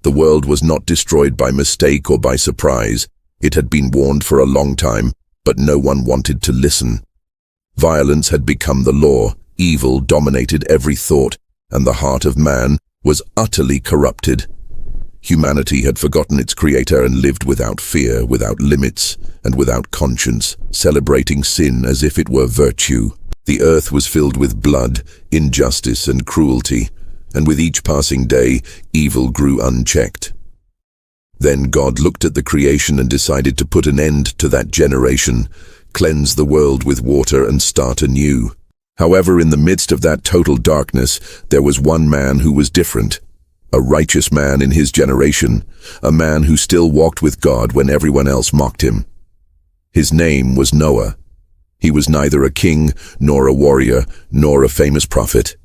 The world was not destroyed by mistake or by surprise. It had been warned for a long time, but no one wanted to listen. Violence had become the law, evil dominated every thought, and the heart of man was utterly corrupted. Humanity had forgotten its creator and lived without fear, without limits, and without conscience, celebrating sin as if it were virtue. The earth was filled with blood, injustice, and cruelty, and with each passing day, evil grew unchecked. Then God looked at the creation and decided to put an end to that generation, cleanse the world with water and start anew. However, in the midst of that total darkness, there was one man who was different. A righteous man in his generation, a man who still walked with God when everyone else mocked him. His name was Noah. He was neither a king, nor a warrior, nor a famous prophet.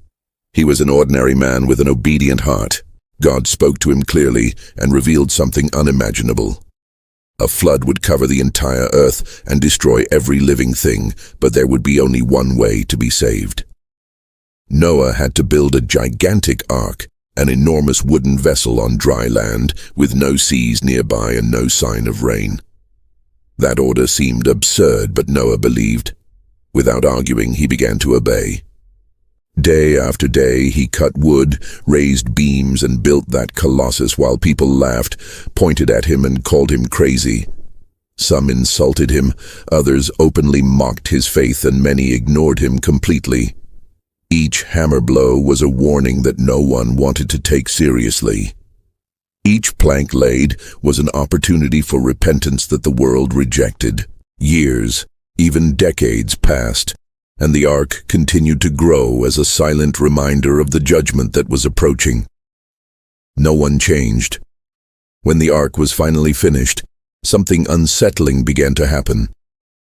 He was an ordinary man with an obedient heart. God spoke to him clearly and revealed something unimaginable. A flood would cover the entire earth and destroy every living thing, but there would be only one way to be saved. Noah had to build a gigantic ark, an enormous wooden vessel on dry land, with no seas nearby and no sign of rain. That order seemed absurd, but Noah believed. Without arguing, he began to obey. Day after day, he cut wood, raised beams, and built that colossus while people laughed, pointed at him, and called him crazy. Some insulted him, others openly mocked his faith, and many ignored him completely. Each hammer blow was a warning that no one wanted to take seriously. Each plank laid was an opportunity for repentance that the world rejected. Years, even decades passed, and the ark continued to grow as a silent reminder of the judgment that was approaching. No one changed. When the ark was finally finished, something unsettling began to happen.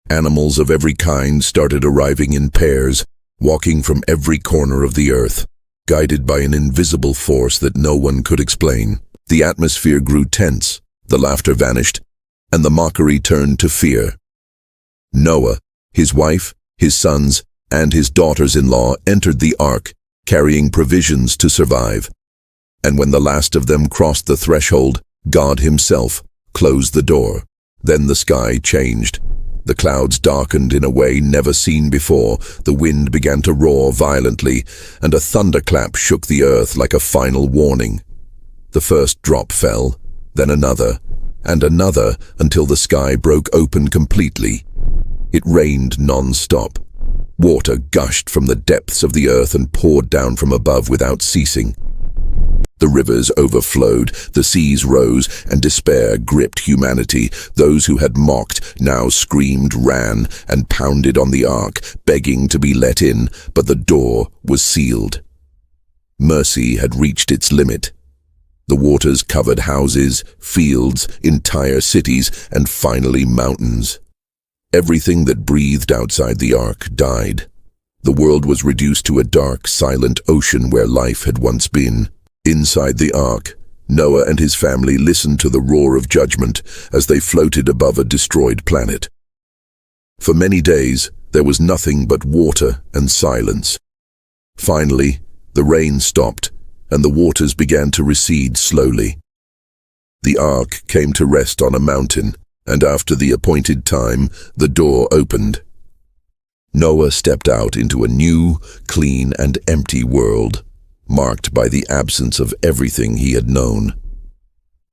Animals of every kind started arriving in pairs, walking from every corner of the earth, guided by an invisible force that no one could explain. The atmosphere grew tense, the laughter vanished, and the mockery turned to fear. Noah, his wife, his sons, and his daughters-in-law entered the ark, carrying provisions to survive. And when the last of them crossed the threshold, God himself closed the door. Then the sky changed. The clouds darkened in a way never seen before, the wind began to roar violently, and a thunderclap shook the earth like a final warning. The first drop fell, then another, and another, until the sky broke open completely. It rained non-stop. Water gushed from the depths of the earth and poured down from above without ceasing. The rivers overflowed, the seas rose, and despair gripped humanity. Those who had mocked now screamed, ran, and pounded on the ark, begging to be let in, but the door was sealed. Mercy had reached its limit. The waters covered houses, fields, entire cities, and finally mountains. Everything that breathed outside the ark died. The world was reduced to a dark, silent ocean where life had once been. Inside the ark, Noah and his family listened to the roar of judgment as they floated above a destroyed planet. For many days, there was nothing but water and silence. Finally, the rain stopped, and the waters began to recede slowly. The ark came to rest on a mountain, and after the appointed time, the door opened. Noah stepped out into a new, clean, and empty world, marked by the absence of everything he had known.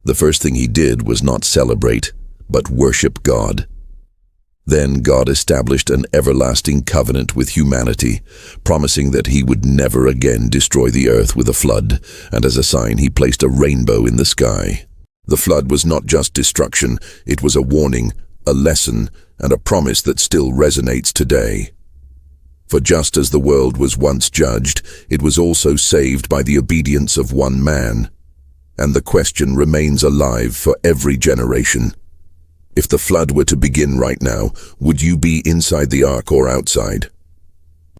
The first thing he did was not celebrate, but worship God. Then God established an everlasting covenant with humanity, promising that he would never again destroy the earth with a flood, and as a sign he placed a rainbow in the sky. The flood was not just destruction, it was a warning, a lesson, and a promise that still resonates today. For just as the world was once judged, it was also saved by the obedience of one man. And the question remains alive for every generation. If the flood were to begin right now, would you be inside the ark or outside?